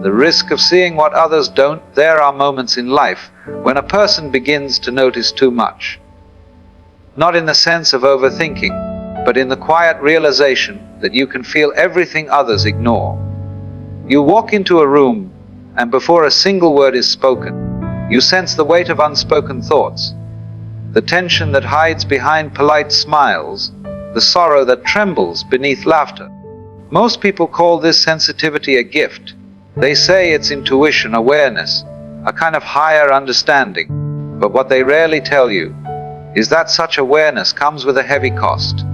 the risk of seeing what others don't. There are moments in life when a person begins to notice too much. Not in the sense of overthinking, but in the quiet realization that you can feel everything others ignore. You walk into a room, and before a single word is spoken, you sense the weight of unspoken thoughts, the tension that hides behind polite smiles, the sorrow that trembles beneath laughter. Most people call this sensitivity a gift. They say it's intuition, awareness, a kind of higher understanding. But what they rarely tell you is that such awareness comes with a heavy cost.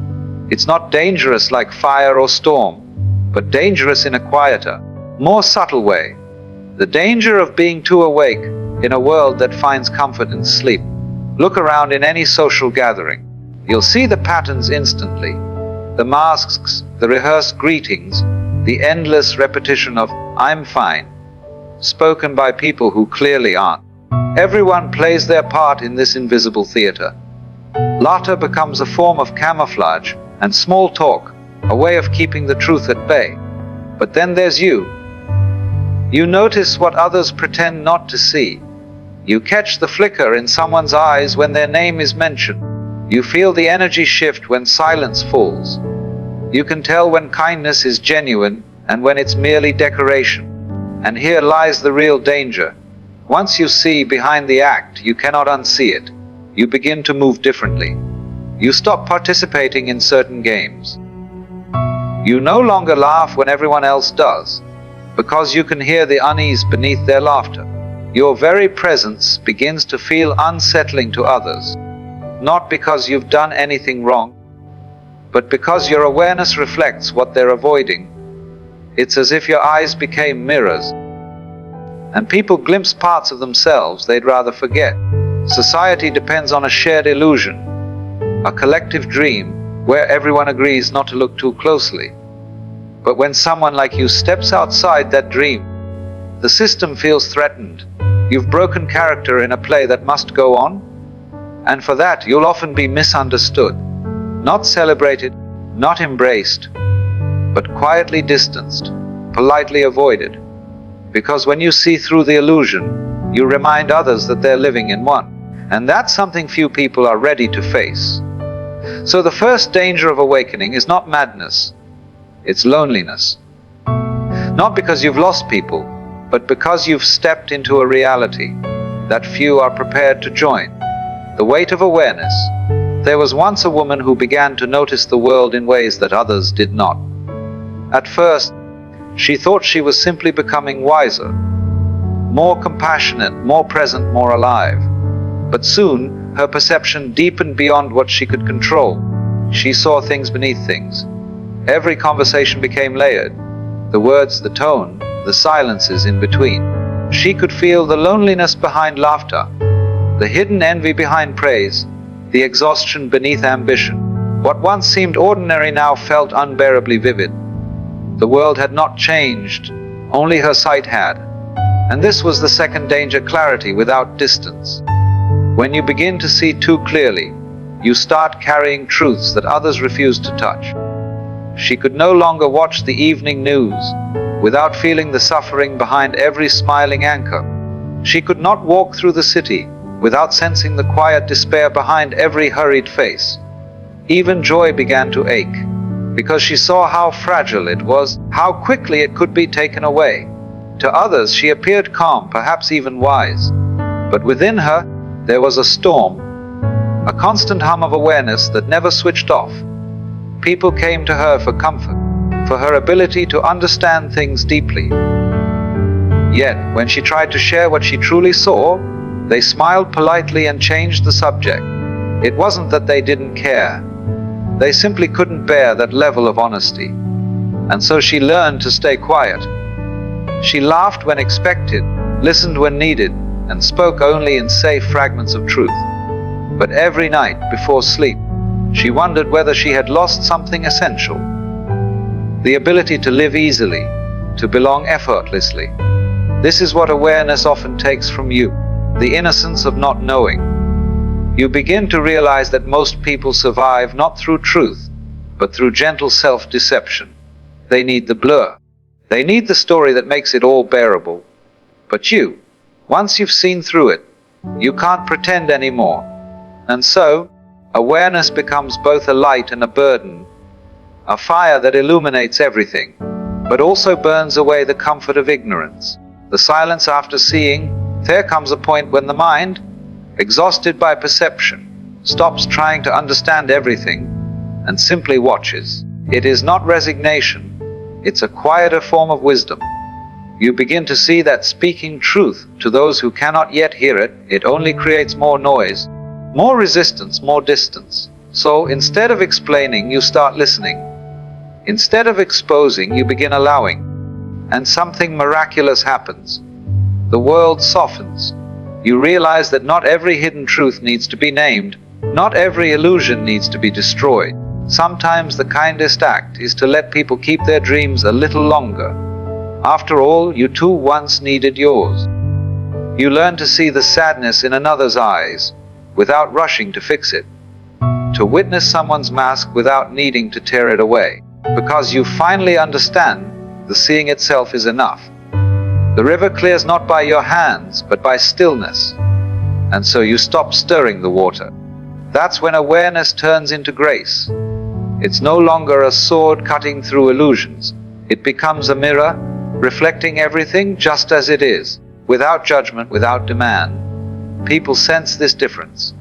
It's not dangerous like fire or storm, but dangerous in a quieter, more subtle way. The danger of being too awake in a world that finds comfort in sleep. Look around in any social gathering. You'll see the patterns instantly. The masks, the rehearsed greetings, the endless repetition of "I'm fine," spoken by people who clearly aren't. Everyone plays their part in this invisible theater. Laughter becomes a form of camouflage, and small talk, a way of keeping the truth at bay. But then there's you. You notice what others pretend not to see. You catch the flicker in someone's eyes when their name is mentioned. You feel the energy shift when silence falls. You can tell when kindness is genuine and when it's merely decoration. And here lies the real danger. Once you see behind the act, you cannot unsee it. You begin to move differently. You stop participating in certain games. You no longer laugh when everyone else does, because you can hear the unease beneath their laughter. Your very presence begins to feel unsettling to others, not because you've done anything wrong, but because your awareness reflects what they're avoiding. It's as if your eyes became mirrors, and people glimpse parts of themselves they'd rather forget. Society depends on a shared illusion, a collective dream where everyone agrees not to look too closely. But when someone like you steps outside that dream, the system feels threatened. You've broken character in a play that must go on, and for that you'll often be misunderstood, not celebrated, not embraced, but quietly distanced, politely avoided. Because when you see through the illusion, you remind others that they're living in one, and that's something few people are ready to face. So the first danger of awakening is not madness, it's loneliness. Not because you've lost people, but because you've stepped into a reality that few are prepared to join. The weight of awareness. There was once a woman who began to notice the world in ways that others did not. At first, she thought she was simply becoming wiser, more compassionate, more present, more alive. But soon, her perception deepened beyond what she could control. She saw things beneath things. Every conversation became layered. The words, the tone, the silences in between. She could feel the loneliness behind laughter, the hidden envy behind praise, the exhaustion beneath ambition. What once seemed ordinary now felt unbearably vivid. The world had not changed, only her sight had. And this was the second danger: clarity without distance. When you begin to see too clearly, you start carrying truths that others refuse to touch. She could no longer watch the evening news without feeling the suffering behind every smiling anchor. She could not walk through the city without sensing the quiet despair behind every hurried face. Even joy began to ache, because she saw how fragile it was, how quickly it could be taken away. To others she appeared calm, perhaps even wise. But within her, there was a storm, a constant hum of awareness that never switched off. People came to her for comfort, for her ability to understand things deeply. Yet, when she tried to share what she truly saw, they smiled politely and changed the subject. It wasn't that they didn't care. They simply couldn't bear that level of honesty. And so she learned to stay quiet. She laughed when expected, listened when needed, and spoke only in safe fragments of truth. But every night, before sleep, she wondered whether she had lost something essential. The ability to live easily, to belong effortlessly. This is what awareness often takes from you, the innocence of not knowing. You begin to realize that most people survive not through truth, but through gentle self-deception. They need the blur. They need the story that makes it all bearable. But you, once you've seen through it, you can't pretend anymore. And so, awareness becomes both a light and a burden, a fire that illuminates everything, but also burns away the comfort of ignorance. The silence after seeing. There comes a point when the mind, exhausted by perception, stops trying to understand everything and simply watches. It is not resignation, it's a quieter form of wisdom. You begin to see that speaking truth to those who cannot yet hear it, it only creates more noise, more resistance, more distance. So instead of explaining, you start listening. Instead of exposing, you begin allowing. And something miraculous happens. The world softens. You realize that not every hidden truth needs to be named. Not every illusion needs to be destroyed. Sometimes the kindest act is to let people keep their dreams a little longer. After all, you too once needed yours. You learn to see the sadness in another's eyes, without rushing to fix it. To witness someone's mask without needing to tear it away. Because you finally understand, the seeing itself is enough. The river clears not by your hands, but by stillness. And so you stop stirring the water. That's when awareness turns into grace. It's no longer a sword cutting through illusions. It becomes a mirror, reflecting everything just as it is, without judgment, without demand. People sense this difference.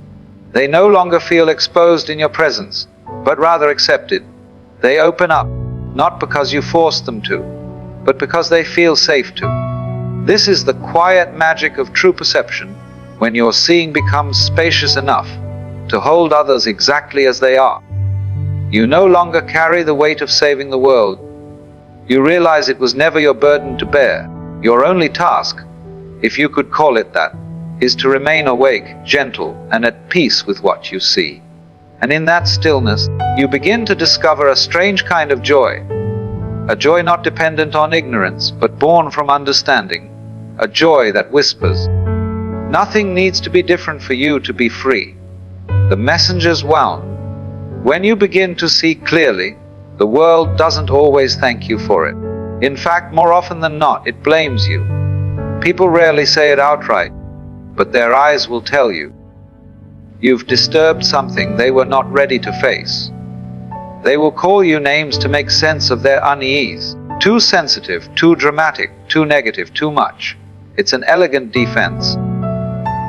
They no longer feel exposed in your presence, but rather accepted. They open up, not because you force them to, but because they feel safe to. This is the quiet magic of true perception, when your seeing becomes spacious enough to hold others exactly as they are. You no longer carry the weight of saving the world. You realize it was never your burden to bear. Your only task, if you could call it that, is to remain awake, gentle, and at peace with what you see. And in that stillness, you begin to discover a strange kind of joy. A joy not dependent on ignorance, but born from understanding. A joy that whispers, "Nothing needs to be different for you to be free." The messenger's wound. When you begin to see clearly, the world doesn't always thank you for it. In fact, more often than not, it blames you. People rarely say it outright, but their eyes will tell you. You've disturbed something they were not ready to face. They will call you names to make sense of their unease. Too sensitive, too dramatic, too negative, too much. It's an elegant defense.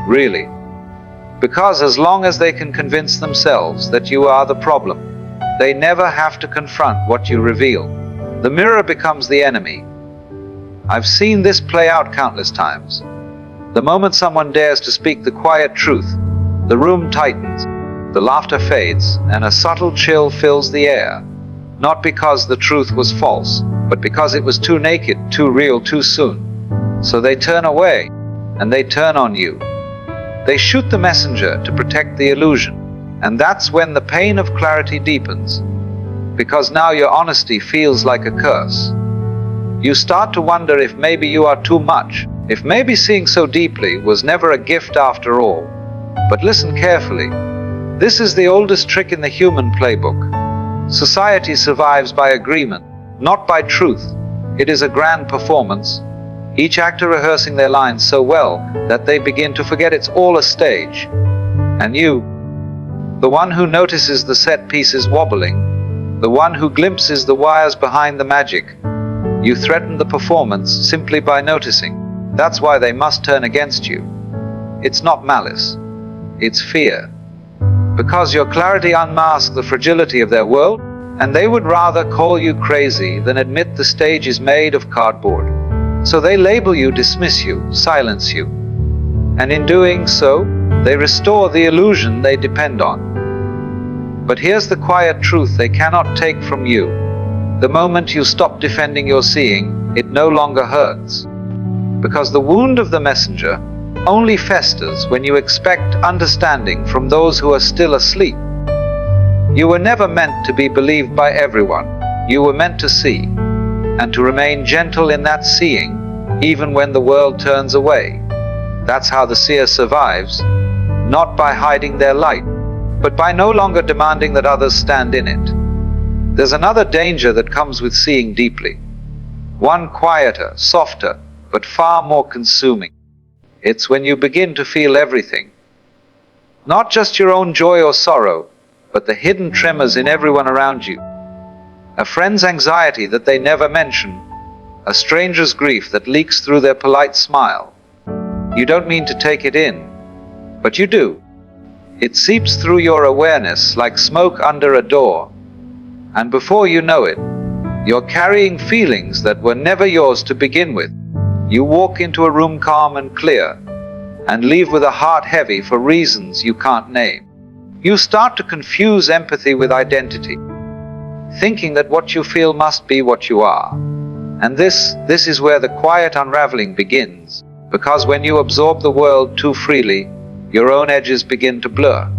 Really. Because as long as they can convince themselves that you are the problem, they never have to confront what you reveal. The mirror becomes the enemy. I've seen this play out countless times. The moment someone dares to speak the quiet truth, the room tightens, the laughter fades, and a subtle chill fills the air. Not because the truth was false, but because it was too naked, too real, too soon. So they turn away, and they turn on you. They shoot the messenger to protect the illusion. And that's when the pain of clarity deepens. Because now your honesty feels like a curse. You start to wonder if maybe you are too much, if maybe seeing so deeply was never a gift after all. But listen carefully. This is the oldest trick in the human playbook. Society survives by agreement, not by truth. It is a grand performance, each actor rehearsing their lines so well that they begin to forget it's all a stage. And you, the one who notices the set pieces wobbling, the one who glimpses the wires behind the magic, you threaten the performance simply by noticing. That's why they must turn against you. It's not malice, it's fear. Because your clarity unmasks the fragility of their world, and they would rather call you crazy than admit the stage is made of cardboard. So they label you, dismiss you, silence you. And in doing so, they restore the illusion they depend on. But here's the quiet truth they cannot take from you. The moment you stop defending your seeing, it no longer hurts. Because the wound of the messenger only festers when you expect understanding from those who are still asleep. You were never meant to be believed by everyone. You were meant to see, and to remain gentle in that seeing, even when the world turns away. That's how the seer survives, not by hiding their light, but by no longer demanding that others stand in it. There's another danger that comes with seeing deeply. One quieter, softer, but far more consuming. It's when you begin to feel everything. Not just your own joy or sorrow, but the hidden tremors in everyone around you. A friend's anxiety that they never mention, a stranger's grief that leaks through their polite smile. You don't mean to take it in, but you do. It seeps through your awareness like smoke under a door, and before you know it, you're carrying feelings that were never yours to begin with. You walk into a room calm and clear, and leave with a heart heavy for reasons you can't name. You start to confuse empathy with identity, thinking that what you feel must be what you are. And this is where the quiet unraveling begins, because when you absorb the world too freely, your own edges begin to blur.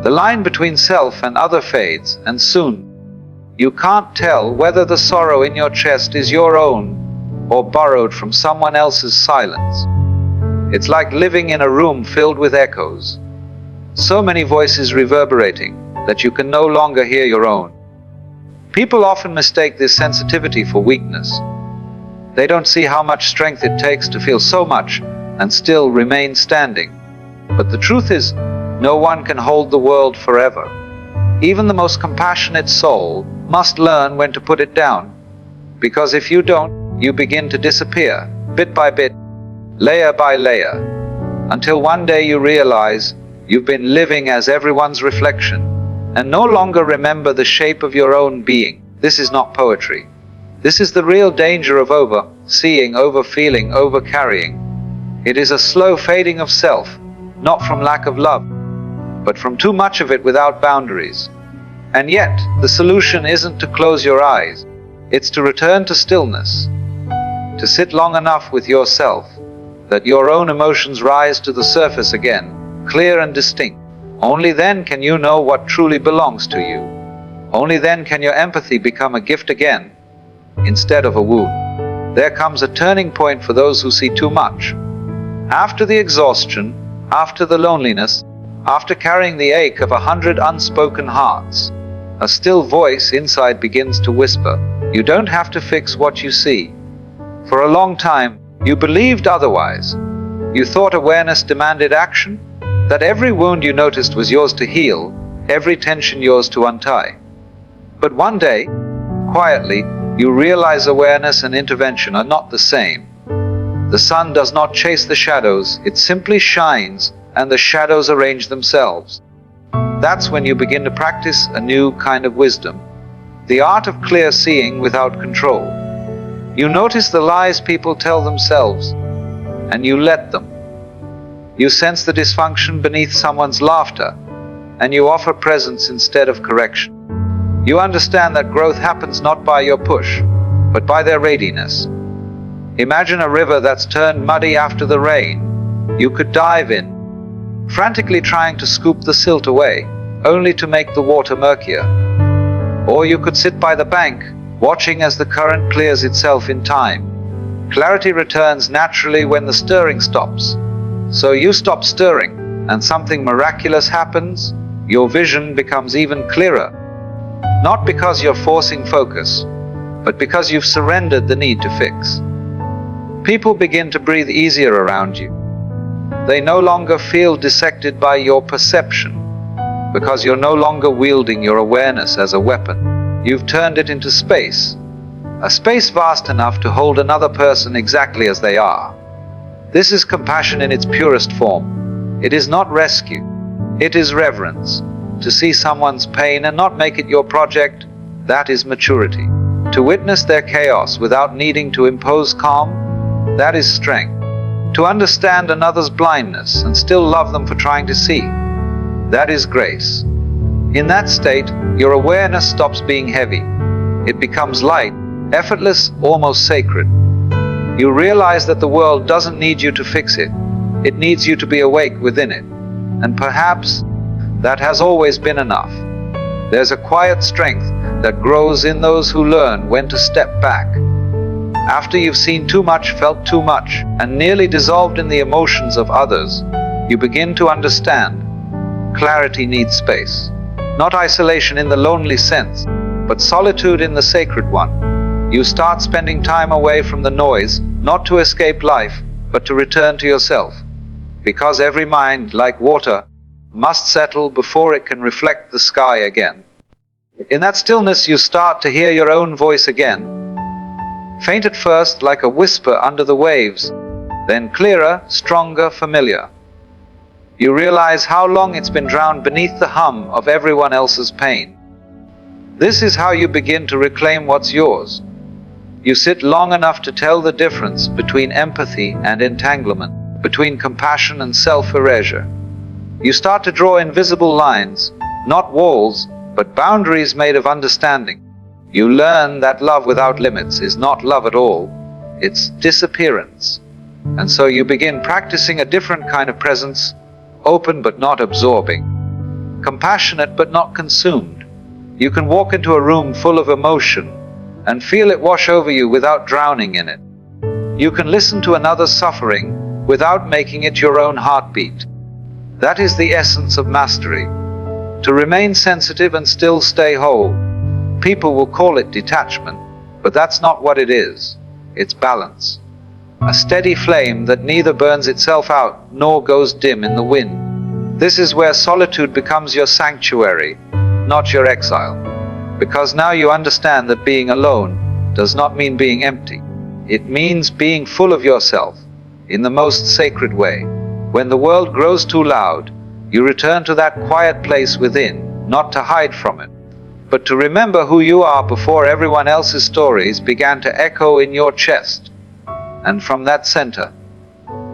The line between self and other fades, and soon, you can't tell whether the sorrow in your chest is your own or borrowed from someone else's silence. It's like living in a room filled with echoes, so many voices reverberating that you can no longer hear your own. People often mistake this sensitivity for weakness. They don't see how much strength it takes to feel so much and still remain standing. But the truth is, no one can hold the world forever. Even the most compassionate soul must learn when to put it down. Because if you don't, you begin to disappear, bit by bit, layer by layer, until one day you realize you've been living as everyone's reflection, and no longer remember the shape of your own being. This is not poetry. This is the real danger of overseeing, overfeeling, overcarrying. It is a slow fading of self, not from lack of love, but from too much of it without boundaries. And yet, the solution isn't to close your eyes. It's to return to stillness, to sit long enough with yourself, that your own emotions rise to the surface again, clear and distinct. Only then can you know what truly belongs to you. Only then can your empathy become a gift again, instead of a wound. There comes a turning point for those who see too much. After the exhaustion, after the loneliness, after carrying the ache of 100 unspoken hearts, a still voice inside begins to whisper, "You don't have to fix what you see." For a long time, you believed otherwise. You thought awareness demanded action, that every wound you noticed was yours to heal, every tension yours to untie. But one day, quietly, you realize awareness and intervention are not the same. The sun does not chase the shadows, it simply shines, and the shadows arrange themselves. That's when you begin to practice a new kind of wisdom, the art of clear seeing without control. You notice the lies people tell themselves, and you let them. You sense the dysfunction beneath someone's laughter, and you offer presence instead of correction. You understand that growth happens not by your push, but by their readiness. Imagine a river that's turned muddy after the rain. You could dive in, frantically trying to scoop the silt away, only to make the water murkier. Or you could sit by the bank, watching as the current clears itself in time. Clarity returns naturally when the stirring stops. So you stop stirring, and something miraculous happens. Your vision becomes even clearer. Not because you're forcing focus, but because you've surrendered the need to fix. People begin to breathe easier around you. They no longer feel dissected by your perception, because you're no longer wielding your awareness as a weapon. You've turned it into space, a space vast enough to hold another person exactly as they are. This is compassion in its purest form. It is not rescue. It is reverence. To see someone's pain and not make it your project, that is maturity. To witness their chaos without needing to impose calm, that is strength. To understand another's blindness and still love them for trying to see, that is grace. In that state, your awareness stops being heavy. It becomes light, effortless, almost sacred. You realize that the world doesn't need you to fix it. It needs you to be awake within it. And perhaps that has always been enough. There's a quiet strength that grows in those who learn when to step back. After you've seen too much, felt too much, and nearly dissolved in the emotions of others, you begin to understand. Clarity needs space. Not isolation in the lonely sense, but solitude in the sacred one. You start spending time away from the noise, not to escape life, but to return to yourself. Because every mind, like water, must settle before it can reflect the sky again. In that stillness you start to hear your own voice again. Faint at first, like a whisper under the waves, then clearer, stronger, familiar. You realize how long it's been drowned beneath the hum of everyone else's pain. This is how you begin to reclaim what's yours. You sit long enough to tell the difference between empathy and entanglement, between compassion and self-erasure. You start to draw invisible lines, not walls, but boundaries made of understanding. You learn that love without limits is not love at all, it's disappearance. And so you begin practicing a different kind of presence, open but not absorbing, compassionate but not consumed. You can walk into a room full of emotion and feel it wash over you without drowning in it. You can listen to another's suffering without making it your own heartbeat. That is the essence of mastery. To remain sensitive and still stay whole. People will call it detachment, but that's not what it is. It's balance. A steady flame that neither burns itself out nor goes dim in the wind. This is where solitude becomes your sanctuary, not your exile. Because now you understand that being alone does not mean being empty. It means being full of yourself, in the most sacred way. When the world grows too loud, you return to that quiet place within, not to hide from it, but to remember who you are before everyone else's stories began to echo in your chest. And from that center,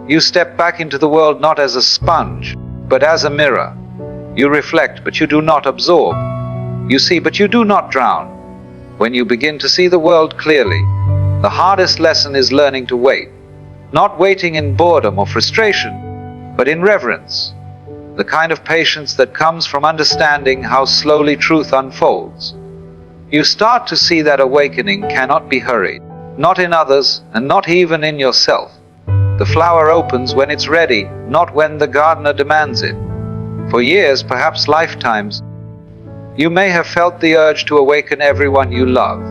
you step back into the world not as a sponge, but as a mirror. You reflect, but you do not absorb. You see, but you do not drown. When you begin to see the world clearly, the hardest lesson is learning to wait. Not waiting in boredom or frustration, but in reverence. The kind of patience that comes from understanding how slowly truth unfolds. You start to see that awakening cannot be hurried, not in others and not even in yourself. The flower opens when it's ready, not when the gardener demands it. For years, perhaps lifetimes, you may have felt the urge to awaken everyone you love,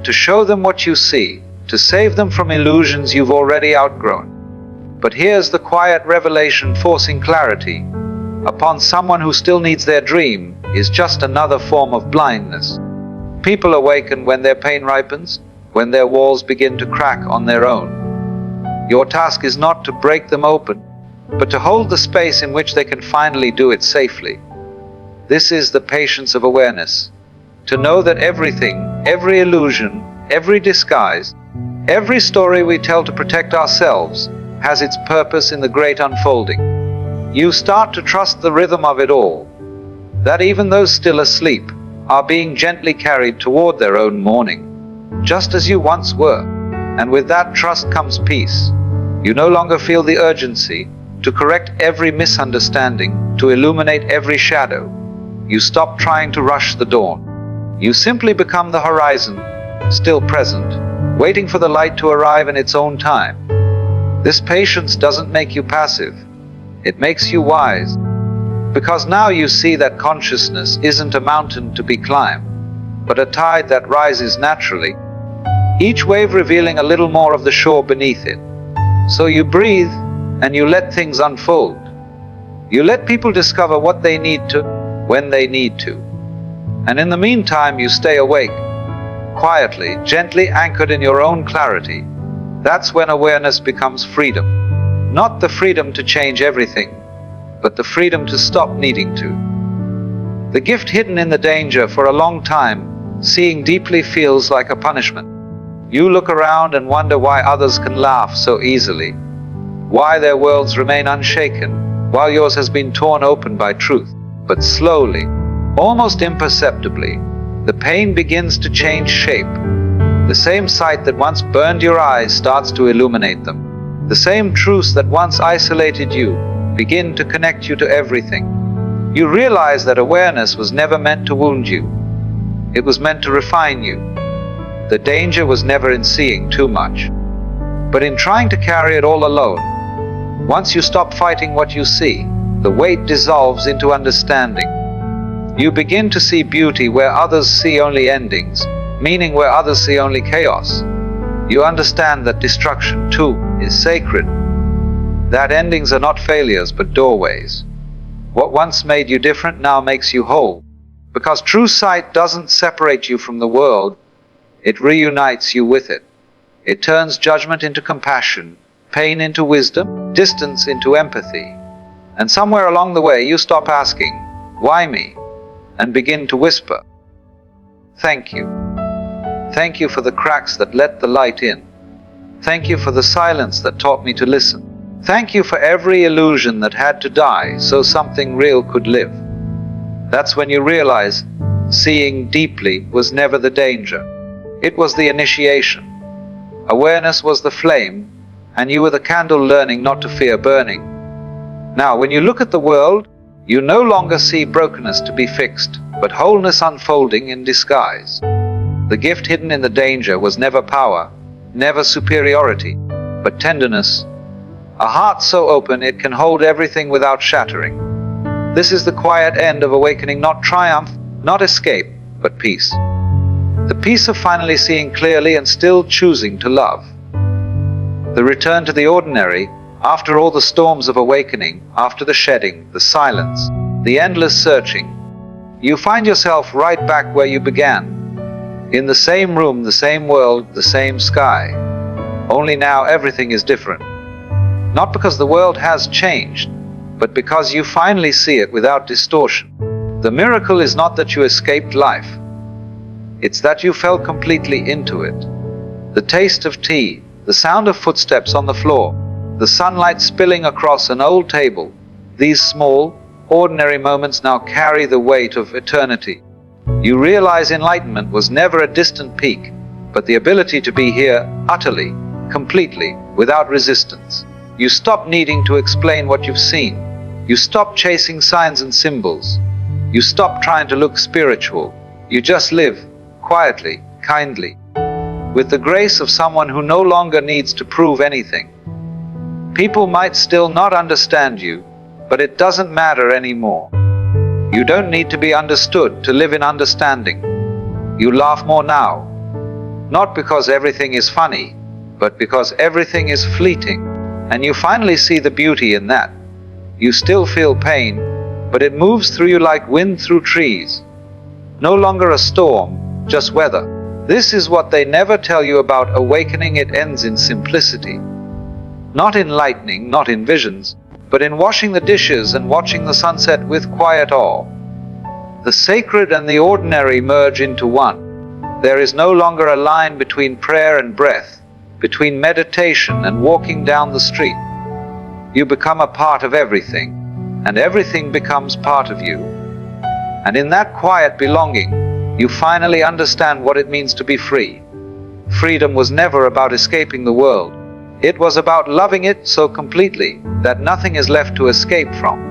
to show them what you see, to save them from illusions you've already outgrown. But here's the quiet revelation forcing clarity upon someone who still needs their dream is just another form of blindness. People awaken when their pain ripens, when their walls begin to crack on their own. Your task is not to break them open, but to hold the space in which they can finally do it safely. This is the patience of awareness. To know that everything, every illusion, every disguise, every story we tell to protect ourselves has its purpose in the great unfolding. You start to trust the rhythm of it all, that even those still asleep are being gently carried toward their own morning, just as you once were. And with that trust comes peace. You no longer feel the urgency to correct every misunderstanding, to illuminate every shadow. You stop trying to rush the dawn. You simply become the horizon, still present, waiting for the light to arrive in its own time. This patience doesn't make you passive. It makes you wise. Because now you see that consciousness isn't a mountain to be climbed, but a tide that rises naturally, each wave revealing a little more of the shore beneath it. So you breathe, and you let things unfold. You let people discover what they need to, when they need to. And in the meantime, you stay awake, quietly, gently anchored in your own clarity. That's when awareness becomes freedom. Not the freedom to change everything, but the freedom to stop needing to. The gift hidden in the danger. For a long time, seeing deeply feels like a punishment. You look around and wonder why others can laugh so easily, why their worlds remain unshaken, while yours has been torn open by truth. But slowly, almost imperceptibly, the pain begins to change shape. The same sight that once burned your eyes starts to illuminate them. The same truths that once isolated you begin to connect you to everything. You realize that awareness was never meant to wound you. It was meant to refine you. The danger was never in seeing too much, but in trying to carry it all alone. Once you stop fighting what you see, the weight dissolves into understanding. You begin to see beauty where others see only endings, meaning where others see only chaos. You understand that destruction, too, is sacred. That endings are not failures but doorways. What once made you different now makes you whole. Because true sight doesn't separate you from the world, it reunites you with it. It turns judgment into compassion, pain into wisdom, distance into empathy. And somewhere along the way you stop asking, "Why me?" and begin to whisper, "Thank you. Thank you for the cracks that let the light in. Thank you for the silence that taught me to listen. Thank you for every illusion that had to die so something real could live." That's when you realize seeing deeply was never the danger. It was the initiation. Awareness was the flame, and you were the candle learning not to fear burning. Now, when you look at the world, you no longer see brokenness to be fixed, but wholeness unfolding in disguise. The gift hidden in the danger was never power, never superiority, but tenderness. A heart so open it can hold everything without shattering. This is the quiet end of awakening, not triumph, not escape, but peace. The peace of finally seeing clearly and still choosing to love. The return to the ordinary, after all the storms of awakening, after the shedding, the silence, the endless searching. You find yourself right back where you began. In the same room, the same world, the same sky. Only now everything is different. Not because the world has changed, but because you finally see it without distortion. The miracle is not that you escaped life. It's that you fell completely into it. The taste of tea, the sound of footsteps on the floor, the sunlight spilling across an old table. These small, ordinary moments now carry the weight of eternity. You realize enlightenment was never a distant peak, but the ability to be here utterly, completely, without resistance. You stop needing to explain what you've seen. You stop chasing signs and symbols. You stop trying to look spiritual. You just live, quietly, kindly, with the grace of someone who no longer needs to prove anything. People might still not understand you, but it doesn't matter anymore. You don't need to be understood to live in understanding. You laugh more now, not because everything is funny, but because everything is fleeting, and you finally see the beauty in that. You still feel pain, but it moves through you like wind through trees. No longer a storm, just weather. This is what they never tell you about awakening. It ends in simplicity. Not in lightning, not in visions, but in washing the dishes and watching the sunset with quiet awe. The sacred and the ordinary merge into one. There is no longer a line between prayer and breath, between meditation and walking down the street. You become a part of everything, and everything becomes part of you. And in that quiet belonging, you finally understand what it means to be free. Freedom was never about escaping the world. It was about loving it so completely that nothing is left to escape from.